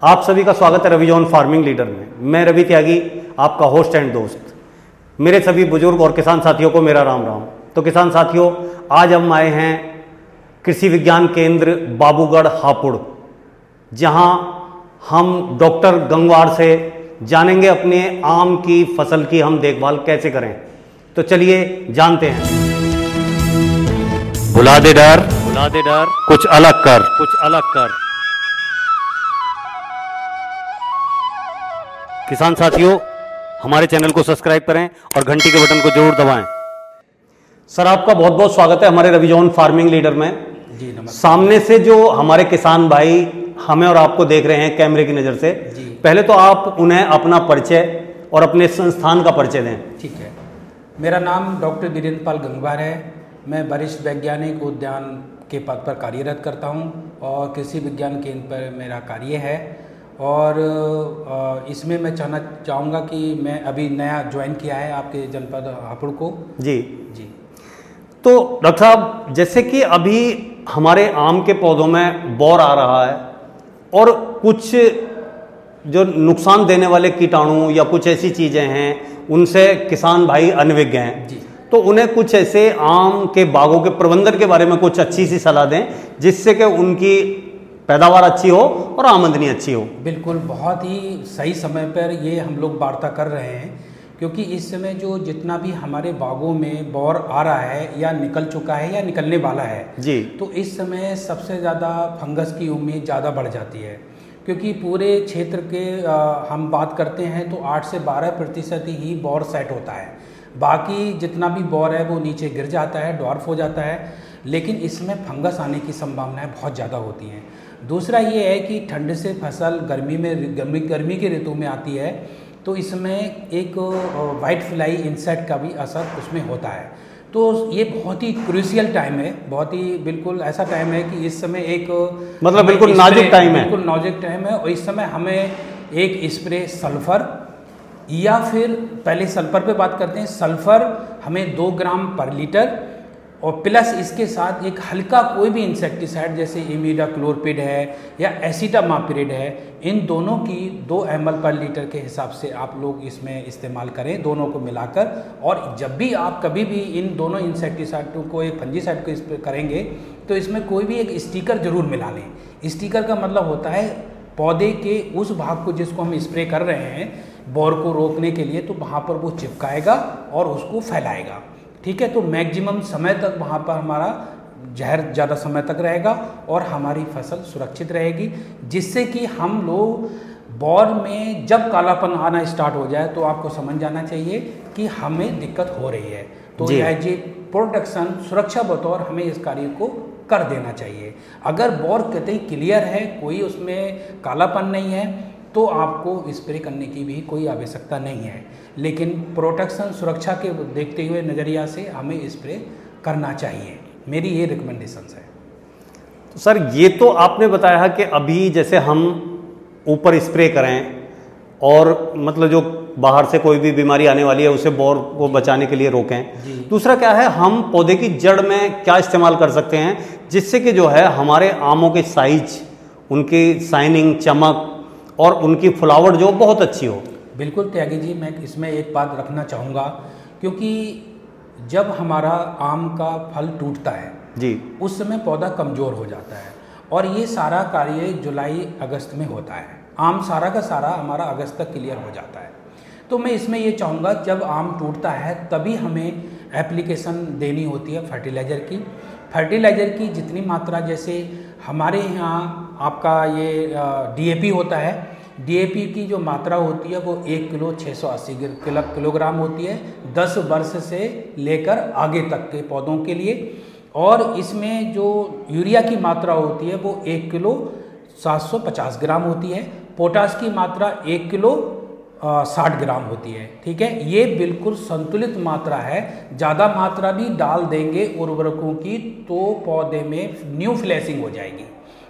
आप सभी का स्वागत है रवि जॉन फार्मिंग लीडर में। मैं रवि त्यागी, आपका होस्ट एंड दोस्त। मेरे सभी बुजुर्ग और किसान साथियों को मेरा राम राम। तो किसान साथियों, आज हम आए हैं कृषि विज्ञान केंद्र बाबूगढ़ हापुड़, जहां हम डॉक्टर गंगवार से जानेंगे अपने आम की फसल की हम देखभाल कैसे करें। तो चलिए जानते हैं। भुला दे डर, कुछ अलग कर। किसान साथियों, हमारे चैनल को सब्सक्राइब करें और घंटी के बटन को जरूर दबाएं। सर, आपका बहुत बहुत स्वागत है हमारे रवि जॉन फार्मिंग लीडर में। जी नमस्कार। सामने से जो हमारे किसान भाई हमें और आपको देख रहे हैं कैमरे की नज़र से, पहले तो आप उन्हें अपना परिचय और अपने संस्थान का परिचय दें। ठीक है, मेरा नाम डॉक्टर वीरेंद्र पाल गंगवार है। मैं वरिष्ठ वैज्ञानिक उद्यान के पद पर कार्यरत करता हूं और कृषि विज्ञान केंद्र पर मेरा कार्य है। और इसमें मैं चाहूँगा कि मैं अभी नया ज्वाइन किया है आपके जनपद हापुड़ को। जी। तो डॉक्टर साहब, जैसे कि अभी हमारे आम के पौधों में बौर आ रहा है और कुछ जो नुकसान देने वाले कीटाणु या कुछ ऐसी चीज़ें हैं उनसे किसान भाई अनभिज्ञ हैं जी। तो उन्हें कुछ ऐसे आम के बागों के प्रबंधन के बारे में कुछ अच्छी सी सलाह दें, जिससे कि उनकी पैदावार अच्छी हो और आमदनी अच्छी हो। बिल्कुल, बहुत ही सही समय पर ये हम लोग वार्ता कर रहे हैं, क्योंकि इस समय जो जितना भी हमारे बागों में बौर आ रहा है या निकल चुका है या निकलने वाला है जी, तो इस समय सबसे ज़्यादा फंगस की उम्मीद ज़्यादा बढ़ जाती है। क्योंकि पूरे क्षेत्र के हम बात करते हैं तो 8 से 12% ही बौर सेट होता है। बाकी जितना भी बौर है वो नीचे गिर जाता है, ड्वार्फ हो जाता है। लेकिन इसमें फंगस आने की संभावनाएं बहुत ज़्यादा होती हैं। दूसरा ये है कि ठंड से फसल गर्मी के ऋतु में आती है, तो इसमें एक वाइट फ्लाई इंसेक्ट का भी असर उसमें होता है। तो ये बहुत ही क्रूशियल टाइम है, बहुत ही बिल्कुल ऐसा टाइम है कि इस समय एक मतलब बिल्कुल नाजुक टाइम है। बिल्कुल नाजुक टाइम है। और इस समय हमें एक स्प्रे सल्फर, या फिर पहले सल्फर पे बात करते हैं। सल्फर हमें 2 ग्राम पर लीटर, और प्लस इसके साथ एक हल्का कोई भी इंसेक्टिसाइड जैसे इमिडाक्लोरपिड है या एसिटामाप्रिड है, इन दोनों की 2 ml पर लीटर के हिसाब से आप लोग इसमें इस्तेमाल करें, दोनों को मिलाकर। और जब भी आप कभी भी इन दोनों इंसेक्टिसाइडों को, एक फंजीसाइड को स्प्रे करेंगे, तो इसमें कोई भी एक स्टिकर जरूर मिला लें। स्टिकर का मतलब होता है पौधे के उस भाग को जिसको हम स्प्रे कर रहे हैं बौर को रोकने के लिए, तो वहाँ पर वो चिपकाएगा और उसको फैलाएगा। ठीक है, तो मैक्सिमम समय तक वहाँ पर हमारा जहर ज़्यादा समय तक रहेगा और हमारी फसल सुरक्षित रहेगी, जिससे कि हम लोग बौर में जब कालापन आना स्टार्ट हो जाए तो आपको समझ जाना चाहिए कि हमें दिक्कत हो रही है। तो एज ए प्रोटेक्शन, सुरक्षा बतौर हमें इस कार्य को कर देना चाहिए। अगर बौर कतई क्लियर है, कोई उसमें कालापन नहीं है, तो आपको स्प्रे करने की भी कोई आवश्यकता नहीं है। लेकिन प्रोटेक्शन, सुरक्षा के देखते हुए नज़रिया से हमें स्प्रे करना चाहिए। मेरी ये रिकमेंडेशंस है। तो सर, ये तो आपने बताया कि अभी जैसे हम ऊपर स्प्रे करें और मतलब जो बाहर से कोई भी बीमारी आने वाली है उसे बौर को बचाने के लिए रोकें। दूसरा क्या है, हम पौधे की जड़ में क्या इस्तेमाल कर सकते हैं जिससे कि जो है हमारे आमों के साइज, उनकी शाइनिंग, चमक और उनकी फ्लावर जो बहुत अच्छी हो। बिल्कुल त्यागी जी, मैं इसमें एक बात रखना चाहूँगा, क्योंकि जब हमारा आम का फल टूटता है जी, उस समय पौधा कमज़ोर हो जाता है और ये सारा कार्य जुलाई अगस्त में होता है। आम सारा का सारा हमारा अगस्त तक क्लियर हो जाता है। तो मैं इसमें ये चाहूँगा, जब आम टूटता है तभी हमें एप्लीकेशन देनी होती है फर्टिलाइज़र की। फर्टिलाइज़र की जितनी मात्रा, जैसे हमारे यहाँ आपका ये DAP होता है, DAP की जो मात्रा होती है वो 1 किलो 680 किलोग्राम होती है 10 वर्ष से लेकर आगे तक के पौधों के लिए। और इसमें जो यूरिया की मात्रा होती है वो 1 किलो 750 ग्राम होती है। पोटाश की मात्रा 1 किलो 60 ग्राम होती है। ठीक है, ये बिल्कुल संतुलित मात्रा है। ज़्यादा मात्रा भी डाल देंगे उर्वरकों की तो पौधे में न्यू फ्लैशिंग हो जाएगी।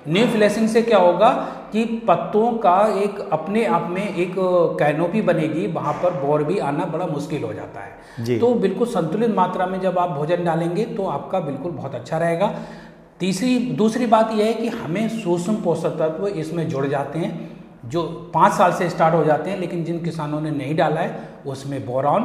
न्यू फ्लैशिंग से क्या होगा कि पत्तों का एक अपने आप में एक कैनोपी बनेगी, वहाँ पर बौर भी आना बड़ा मुश्किल हो जाता है। तो बिल्कुल संतुलित मात्रा में जब आप भोजन डालेंगे तो आपका बिल्कुल बहुत अच्छा रहेगा। दूसरी बात यह है कि हमें सूक्ष्म पोषक तत्व इसमें जुड़ जाते हैं। जो 5 साल से स्टार्ट हो जाते हैं, लेकिन जिन किसानों ने नहीं डाला है उसमें बोरॉन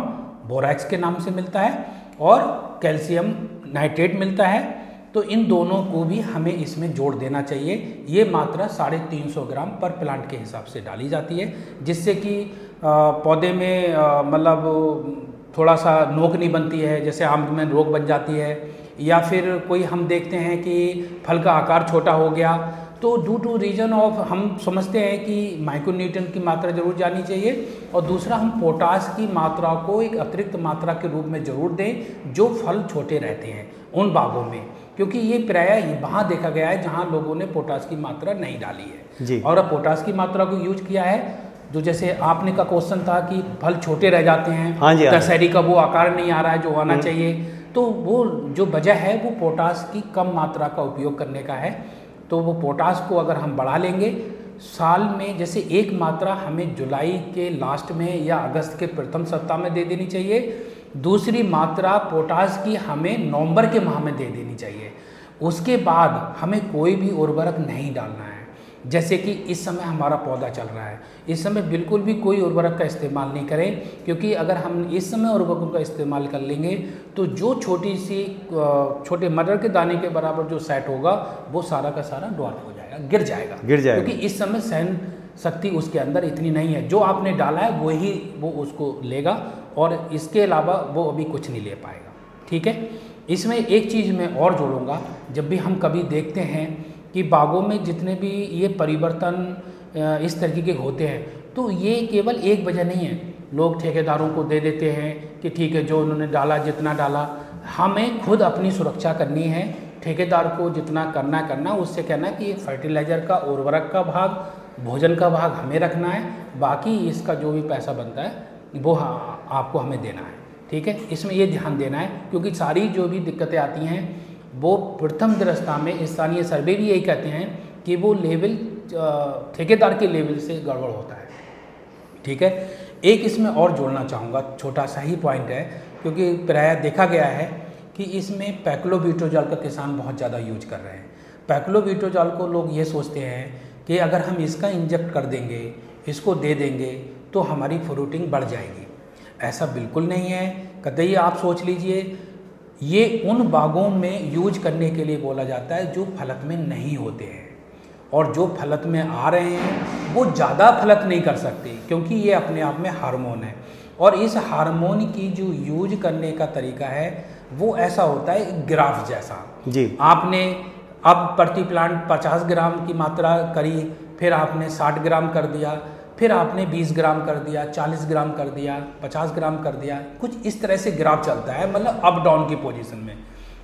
बोरैक्स के नाम से मिलता है और कैल्शियम नाइट्रेट मिलता है। तो इन दोनों को भी हमें इसमें जोड़ देना चाहिए। ये मात्रा 350 ग्राम पर प्लांट के हिसाब से डाली जाती है, जिससे कि पौधे में मतलब थोड़ा सा नोक नहीं बनती है, जैसे आम में रोग बन जाती है, या फिर कोई हम देखते हैं कि फल का आकार छोटा हो गया। तो ड्यू टू रीजन ऑफ हम समझते हैं कि माइक्रोन्यूट्रिएंट की मात्रा जरूर जानी चाहिए, और दूसरा हम पोटास की मात्रा को एक अतिरिक्त मात्रा के रूप में जरूर दें जो फल छोटे रहते हैं उन बागों में, क्योंकि ये प्रायः वहाँ देखा गया है जहाँ लोगों ने पोटास की मात्रा नहीं डाली है जी। और अब पोटास की मात्रा को यूज किया है, जो जैसे आपने का क्वेश्चन था कि फल छोटे रह जाते हैं, हाँ जी, दशहरी का वो आकार नहीं आ रहा है जो आना चाहिए, तो वो जो वजह है वो पोटास की कम मात्रा का उपयोग करने का है। तो वो पोटास को अगर हम बढ़ा लेंगे साल में, जैसे एक मात्रा हमें जुलाई के लास्ट में या अगस्त के प्रथम सप्ताह में दे देनी चाहिए, दूसरी मात्रा पोटास की हमें नवंबर के माह में दे देनी चाहिए। उसके बाद हमें कोई भी उर्वरक नहीं डालना है। जैसे कि इस समय हमारा पौधा चल रहा है, इस समय बिल्कुल भी कोई उर्वरक का इस्तेमाल नहीं करें, क्योंकि अगर हम इस समय उर्वरकों का इस्तेमाल कर लेंगे तो जो छोटे मटर के दाने के बराबर जो सेट होगा वो सारा का सारा ड्वार्फ हो जाएगा, गिर जाएगा, क्योंकि इस समय सहन शक्ति उसके अंदर इतनी नहीं है। जो आपने डाला है वही वो उसको लेगा, और इसके अलावा वो अभी कुछ नहीं ले पाएगा। ठीक है, इसमें एक चीज़ मैं और जोड़ूंगा, जब भी हम कभी देखते हैं कि बागों में जितने भी ये परिवर्तन इस तरीके के होते हैं, तो ये केवल एक वजह नहीं है। लोग ठेकेदारों को दे देते हैं कि ठीक है जो उन्होंने डाला जितना डाला, हमें खुद अपनी सुरक्षा करनी है। ठेकेदार को जितना करना उससे कहना कि ये फर्टिलाइज़र का उर्वरक का भाग, भोजन का भाग हमें रखना है, बाकी इसका जो भी पैसा बनता है वो आपको हमें देना है। ठीक है, इसमें ये ध्यान देना है, क्योंकि सारी जो भी दिक्कतें आती हैं वो प्रथम दृष्टा में स्थानीय सर्वे भी यही कहते हैं कि वो लेवल ठेकेदार के लेवल से गड़बड़ होता है। ठीक है, एक इसमें और जोड़ना चाहूँगा, छोटा सा ही पॉइंट है, क्योंकि प्रायः देखा गया है कि इसमें पैक्लोब्यूटाजॉल का किसान बहुत ज़्यादा यूज कर रहे हैं। पैक्लोब्यूटाजॉल को लोग ये सोचते हैं कि अगर हम इसका इंजेक्ट कर देंगे, इसको दे देंगे तो हमारी फ्रूटिंग बढ़ जाएगी। ऐसा बिल्कुल नहीं है। कतई आप सोच लीजिए, ये उन बागों में यूज करने के लिए बोला जाता है जो फलत में नहीं होते हैं, और जो फलत में आ रहे हैं वो ज़्यादा फलत नहीं कर सकते, क्योंकि ये अपने आप में हार्मोन है। और इस हार्मोन की जो यूज करने का तरीका है वो ऐसा होता है ग्राफ जैसा जी। आपने अब प्रति प्लांट 50 ग्राम की मात्रा करी, फिर आपने 60 ग्राम कर दिया, फिर आपने 20 ग्राम कर दिया, 40 ग्राम कर दिया, 50 ग्राम कर दिया, कुछ इस तरह से ग्राफ चलता है, मतलब अप डाउन की पोजीशन में।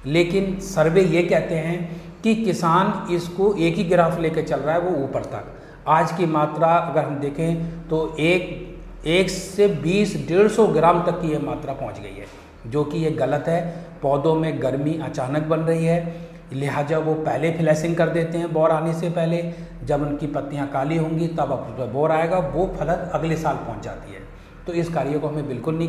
लेकिन सर्वे ये कहते हैं कि किसान इसको एक ही ग्राफ लेके चल रहा है, वो ऊपर तक। आज की मात्रा अगर हम देखें तो एक से 20-150 ग्राम तक की ये मात्रा पहुंच गई है, जो कि ये गलत है। पौधों में गर्मी अचानक बन रही है, लिहाजा वो पहले फ्लैशिंग कर देते हैं बोर आने से पहले। जब उनकी पत्तियां काली होंगी तब बोर आएगा, वो फलत अगले साल पहुंच जाती है। तो इस कार्य को हमें बिल्कुल नहीं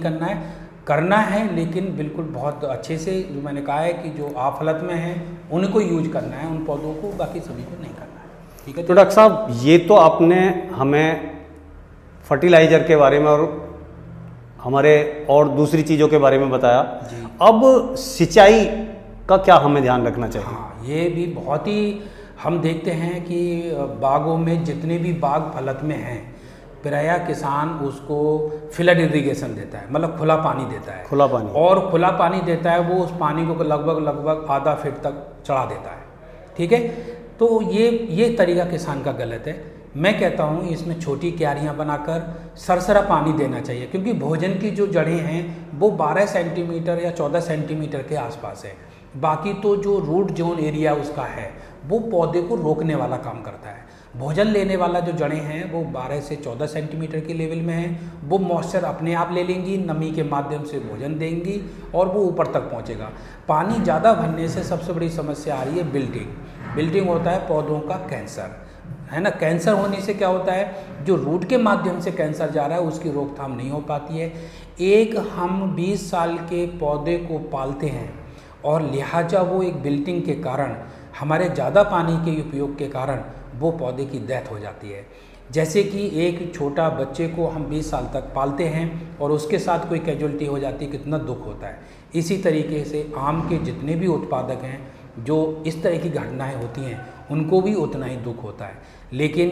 करना है, लेकिन बिल्कुल बहुत अच्छे से, जो मैंने कहा है कि जो आफलत में हैं उनको यूज करना है, उन पौधों को, बाकी सभी को नहीं करना है। ठीक है, तो डॉक्टर साहब ये तो आपने हमें फर्टिलाइजर के बारे में और हमारे और दूसरी चीज़ों के बारे में बताया। अब सिंचाई का क्या हमें ध्यान रखना चाहिए? हाँ, ये भी बहुत ही हम देखते हैं कि बागों में जितने भी बाग फलत में हैं, प्रायः किसान उसको फ्लड इरिगेशन देता है, मतलब खुला पानी देता है। खुला पानी, और खुला पानी देता है, वो उस पानी को लगभग आधा फीट तक चढ़ा देता है। ठीक है, तो ये तरीका किसान का गलत है। मैं कहता हूँ इसमें छोटी क्यारियाँ बनाकर सरसरा पानी देना चाहिए, क्योंकि भोजन की जो जड़ें हैं वो 12 सेंटीमीटर या 14 सेंटीमीटर के आसपास है। बाकी तो जो रूट जोन एरिया उसका है वो पौधे को रोकने वाला काम करता है। भोजन लेने वाला जो जड़ें हैं वो 12 से 14 सेंटीमीटर के लेवल में हैं। वो मॉइस्चर अपने आप ले लेंगी, नमी के माध्यम से भोजन देंगी और वो ऊपर तक पहुंचेगा। पानी ज़्यादा भरने से सबसे बड़ी समस्या आ रही है बिल्टिंग होता है पौधों का कैंसर, है ना। कैंसर होने से क्या होता है, जो रूट के माध्यम से कैंसर जा रहा है उसकी रोकथाम नहीं हो पाती है। एक हम 20 साल के पौधे को पालते हैं और लिहाजा वो एक बिल्टिंग के कारण, हमारे ज़्यादा पानी के उपयोग के कारण वो पौधे की डेथ हो जाती है। जैसे कि एक छोटा बच्चे को हम 20 साल तक पालते हैं और उसके साथ कोई कैजुअलिटी हो जाती है, कितना दुख होता है। इसी तरीके से आम के जितने भी उत्पादक हैं, जो इस तरह की घटनाएं होती हैं, उनको भी उतना ही दुख होता है। लेकिन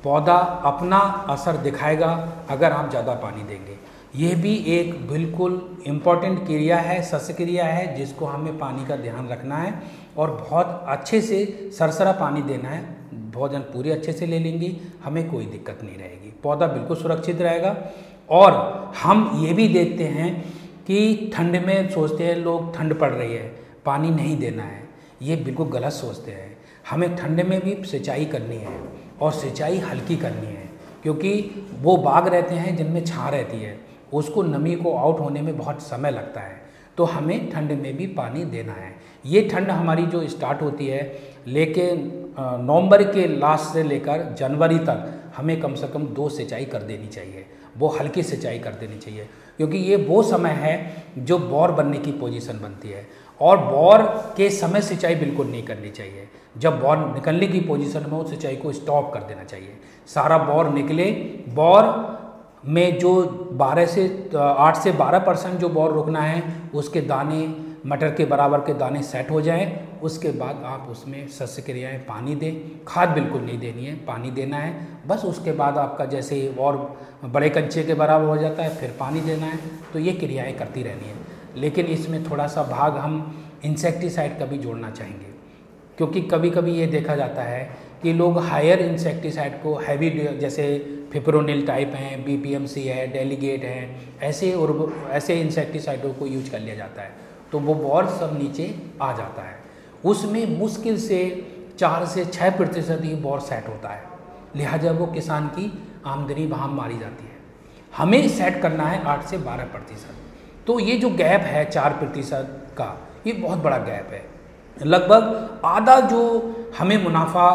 पौधा अपना असर दिखाएगा अगर आप ज़्यादा पानी देंगे। यह भी एक बिल्कुल इम्पॉर्टेंट क्रिया है, सस्य क्रिया है, जिसको हमें पानी का ध्यान रखना है और बहुत अच्छे से सरसरा पानी देना है। भोजन पूरे अच्छे से ले लेंगे, हमें कोई दिक्कत नहीं रहेगी, पौधा बिल्कुल सुरक्षित रहेगा। और हम ये भी देखते हैं कि ठंड में सोचते हैं लोग, ठंड पड़ रही है पानी नहीं देना है, ये बिल्कुल गलत सोचते हैं। हमें ठंड में भी सिंचाई करनी है और सिंचाई हल्की करनी है, क्योंकि वो बाग रहते हैं जिनमें छाँ रहती है, उसको नमी को आउट होने में बहुत समय लगता है, तो हमें ठंड में भी पानी देना है। ये ठंड हमारी जो स्टार्ट होती है, लेकिन नवंबर के लास्ट से लेकर जनवरी तक हमें कम से कम 2 सिंचाई कर देनी चाहिए, वो हल्की सिंचाई कर देनी चाहिए, क्योंकि ये वो समय है जो बौर बनने की पोजीशन बनती है। और बौर के समय सिंचाई बिल्कुल नहीं करनी चाहिए। जब बौर निकलने की पोजीशन में हो, सिंचाई को स्टॉप कर देना चाहिए। सारा बौर निकले, बौर में जो 8 से 12% जो बौर रुकना है, उसके दाने मटर के बराबर के दाने सेट हो जाएं, उसके बाद आप उसमें सस्य क्रियाएँ पानी दें। खाद बिल्कुल नहीं देनी है, पानी देना है बस। उसके बाद आपका जैसे और बड़े कंचे के बराबर हो जाता है, फिर पानी देना है। तो ये क्रियाएं करती रहनी है। लेकिन इसमें थोड़ा सा भाग हम इंसेक्टिसाइड का भी जोड़ना चाहेंगे, क्योंकि कभी कभी ये देखा जाता है कि लोग हायर इंसेक्टिसाइड को हैवी, जैसे फिप्रोनिल टाइप हैं, BPMC है, डेलीगेट है, ऐसे इंसेक्टिसाइडों को यूज कर लिया जाता है, तो वो बौर सब नीचे आ जाता है। उसमें मुश्किल से 4 से 6% ही बौर सेट होता है, लिहाजा वो किसान की आमदनी वहाँ मारी जाती है। हमें सेट करना है 8 से 12%। तो ये जो गैप है 4% का, ये बहुत बड़ा गैप है। लगभग आधा जो हमें मुनाफा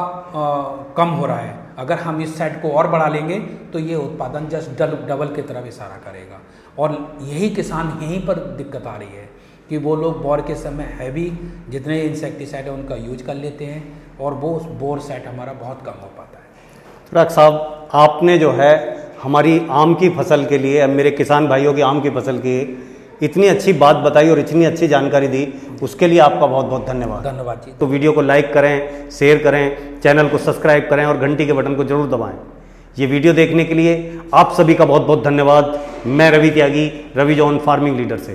कम हो रहा है, अगर हम इस सेट को और बढ़ा लेंगे तो ये उत्पादन जस्ट डबल की तरफ इशारा करेगा। और यही किसान यहीं पर दिक्कत आ रही है कि वो लोग बौर के समय हैवी जितने इंसेक्टिसाइड है उनका यूज कर लेते हैं, और वो बोर सेट हमारा बहुत कम हो पाता है। डॉक्टर साहब, आपने जो है हमारी आम की फसल के लिए, मेरे किसान भाइयों की आम की फसल की इतनी अच्छी बात बताई और इतनी अच्छी जानकारी दी, उसके लिए आपका बहुत बहुत धन्यवाद। धन्यवाद जी। तो वीडियो को लाइक करें, शेयर करें, चैनल को सब्सक्राइब करें और घंटी के बटन को जरूर दबाएं। ये वीडियो देखने के लिए आप सभी का बहुत बहुत धन्यवाद। मैं रवि त्यागी, रवि जॉन फार्मिंग लीडर से।